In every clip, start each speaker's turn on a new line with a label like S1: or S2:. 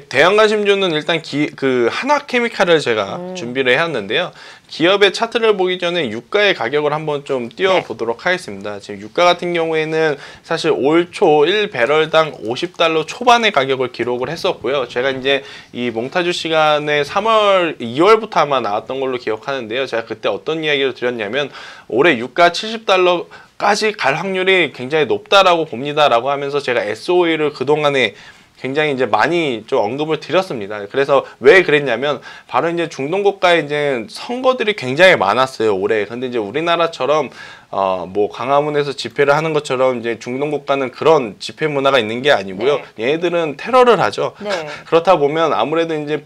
S1: 대형 관심주는 일단 하나케미칼을 제가 준비를 해왔는데요. 기업의 차트를 보기 전에 유가의 가격을 한번 좀 띄워보도록 하겠습니다. 지금 유가 같은 경우에는 사실 올 초 1배럴당 $50 초반의 가격을 기록을 했었고요. 제가 이제 이 몽타주 시간에 2월부터 아마 나왔던 걸로 기억하는데요. 제가 그때 어떤 이야기를 드렸냐면 올해 유가 $70까지 갈 확률이 굉장히 높다라고 봅니다라고 하면서 제가 SOE를 그동안에 굉장히 이제 많이 좀 언급을 드렸습니다. 그래서 왜 그랬냐면 바로 이제 중동 국가에 이제 선거들이 굉장히 많았어요, 올해. 근데 이제 우리나라처럼 뭐 광화문에서 집회를 하는 것처럼 이제 중동 국가는 그런 집회 문화가 있는 게 아니고요. 네. 얘네들은 테러를 하죠. 네. 그렇다 보면 아무래도 이제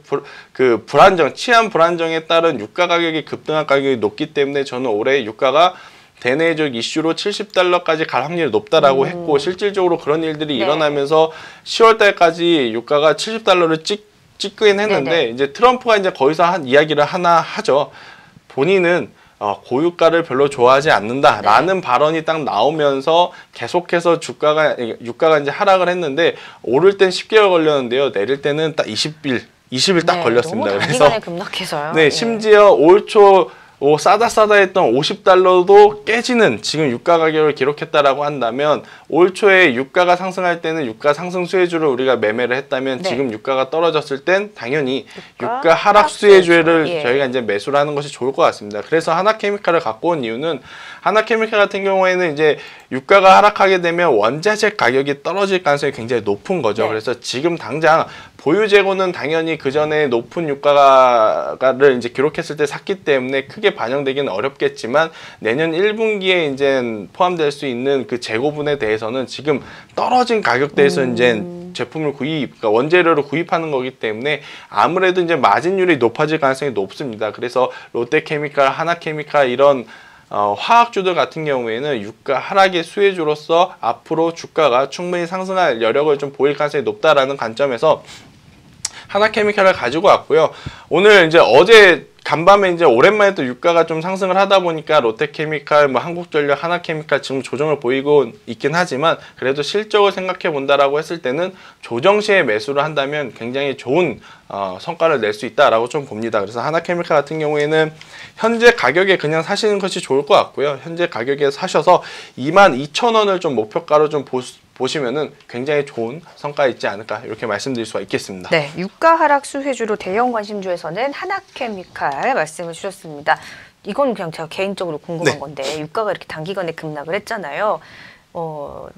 S1: 치안 불안정에 따른 유가 가격이 급등할 가격이 높기 때문에 저는 올해 유가가 대내적 이슈로 $70까지 갈 확률이 높다라고 했고, 실질적으로 그런 일들이 일어나면서 10월 달까지 유가가 $70를 찍긴 했는데, 이제 트럼프가 이제 거기서 한 이야기를 하나 하죠. 본인은 고유가를 별로 좋아하지 않는다라는 발언이 딱 나오면서 계속해서 유가가 이제 하락을 했는데, 오를 땐 10개월 걸렸는데요. 내릴 때는 딱 20일 딱 걸렸습니다.
S2: 너무 단기간에 급락해서요.
S1: 네, 심지어 올 초 싸다 했던 $50도 깨지는 지금 유가 가격을 기록했다라고 한다면, 올 초에 유가가 상승할 때는 유가 상승 수혜주를 우리가 매매를 했다면 지금 유가가 떨어졌을 땐 당연히 유가 하락 수혜주를 저희가 이제 매수를 하는 것이 좋을 것 같습니다. 그래서 하나케미칼을 갖고 온 이유는, 하나케미칼 같은 경우에는 이제 유가가 하락하게 되면 원자재 가격이 떨어질 가능성이 굉장히 높은 거죠. 그래서 지금 당장 보유 재고는 당연히 그 전에 높은 유가를 이제 기록했을 때 샀기 때문에 크게 반영되기는 어렵겠지만, 내년 1분기에 이제 포함될 수 있는 그 재고분에 대해서는 지금 떨어진 가격대에서 이제 제품을 그러니까 원재료를 구입하는 거기 때문에 아무래도 이제 마진율이 높아질 가능성이 높습니다. 그래서 롯데케미칼, 하나케미칼 이런 화학주들 같은 경우에는 유가 하락의 수혜주로서 앞으로 주가가 충분히 상승할 여력을 좀 보일 가능성이 높다라는 관점에서 하나케미칼을 가지고 왔고요. 오늘 이제 어제 간밤에 이제 오랜만에 또 유가가 좀 상승을 하다 보니까 롯데케미칼, 한국전력, 하나케미칼 지금 조정을 보이고 있긴 하지만, 그래도 실적을 생각해 본다라고 했을 때는 조정 시에 매수를 한다면 굉장히 좋은 성과를 낼 수 있다라고 좀 봅니다. 그래서 하나케미칼 같은 경우에는 현재 가격에 그냥 사시는 것이 좋을 것 같고요. 현재 가격에 사셔서 22,000원을 좀 목표가로 좀 보시면은 굉장히 좋은 성과 있지 않을까, 이렇게 말씀드릴 수가 있겠습니다.
S2: 네, 유가 하락 수혜주로 대형 관심주에서는 하나케미칼 말씀을 주셨습니다. 이건 그냥 제가 개인적으로 궁금한 건데, 유가가 이렇게 단기간에 급락을 했잖아요.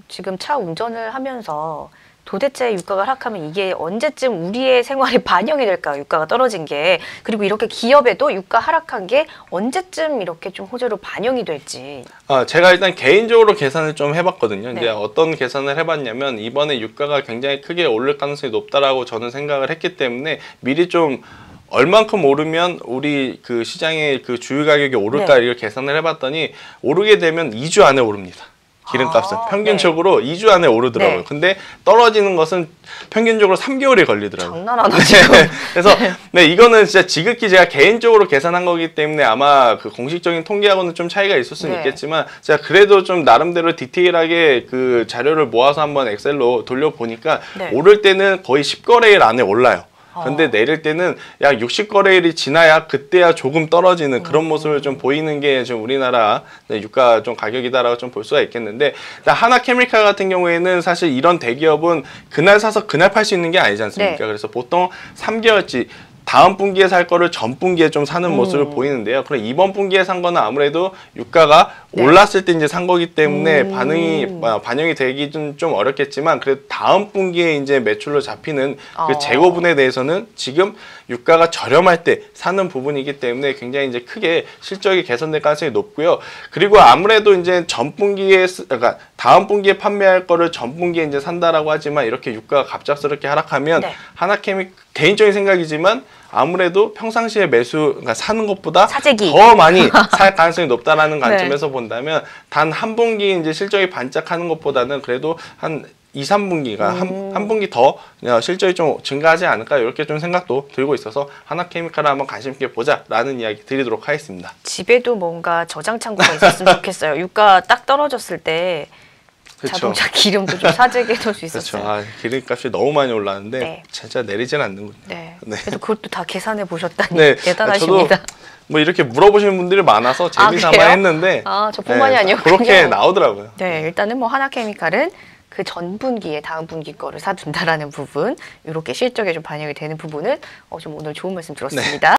S2: 지금 차 운전을 하면서 도대체 유가가 하락하면 이게 언제쯤 우리의 생활에 반영이 될까, 유가가 떨어진 게. 그리고 이렇게 기업에도 유가 하락한 게 언제쯤 이렇게 좀 호재로 반영이 될지.
S1: 제가 일단 개인적으로 계산을 좀 해봤거든요. 이제 어떤 계산을 해봤냐면, 이번에 유가가 굉장히 크게 오를 가능성이 높다라고 저는 생각을 했기 때문에 미리 좀 얼만큼 오르면 우리 그 시장의 그 주유 가격이 오를까 이걸 계산을 해봤더니, 오르게 되면 2주 안에 오릅니다. 기름값은 평균적으로 2주 안에 오르더라고요. 근데 떨어지는 것은 평균적으로 3개월이 걸리더라고요.
S2: 장난 안 하죠.
S1: 그래서 이거는 진짜 지극히 제가 개인적으로 계산한 거기 때문에 아마 그 공식적인 통계하고는 좀 차이가 있을 수는 있겠지만, 제가 그래도 좀 나름대로 디테일하게 그 자료를 모아서 한번 엑셀로 돌려보니까 오를 때는 거의 10거래일 안에 올라요. 근데 내릴 때는 약 60거래일이 지나야 그때야 조금 떨어지는 그런 모습을 좀 보이는 게 지금 우리나라 유가 좀 가격이다라고 좀 볼 수가 있겠는데, 하나케미칼 같은 경우에는 사실 이런 대기업은 그날 사서 그날 팔 수 있는 게 아니지 않습니까? 그래서 보통 3개월치, 다음 분기에 살 거를 전 분기에 좀 사는 모습을 보이는데요. 그럼 이번 분기에 산 거는 아무래도 유가가 올랐을 때 이제 산 거기 때문에 반영이 되기 좀 어렵겠지만, 그래도 다음 분기에 이제 매출로 잡히는 그 재고분에 대해서는 지금 유가가 저렴할 때 사는 부분이기 때문에 굉장히 이제 크게 실적이 개선될 가능성이 높고요. 그리고 아무래도 이제 그러니까 다음 분기에 판매할 거를 전 분기에 이제 산다라고 하지만, 이렇게 유가가 갑작스럽게 하락하면 개인적인 생각이지만 아무래도 평상시에 그러니까 사는 것보다 더 많이 살 가능성이 높다라는 관점에서 본다면, 단 한 분기 이제 실적이 반짝하는 것보다는 그래도 한 2, 3분기가 한 분기 더 실적이 좀 증가하지 않을까, 이렇게 좀 생각도 들고 있어서 하나케미칼을 한번 관심 있게 보자라는 이야기 드리도록 하겠습니다.
S2: 집에도 뭔가 저장 창고가 있었으면 좋겠어요. 유가 딱 떨어졌을 때
S1: 그쵸.
S2: 자동차 기름도 좀 사재기 해놓을 수 있었어요.
S1: 그렇죠. 아, 기름값이 너무 많이 올랐는데
S2: 네.
S1: 진짜 내리진 않는군요.
S2: 네.
S1: 네.
S2: 그래도 그것도 다 계산해 보셨다니
S1: 네,
S2: 대단하십니다.
S1: 저도 뭐 이렇게 물어보시는 분들이 많아서 재미삼아
S2: 그래요?
S1: 했는데
S2: 저뿐만이 아니었군요.
S1: 그렇게 나오더라고요.
S2: 네, 일단은 뭐 하나케미칼은 그 전 분기에 다음 분기 거를 사둔다라는 부분, 이렇게 실적에 좀 반영이 되는 부분은 좀 오늘 좋은 말씀 들었습니다.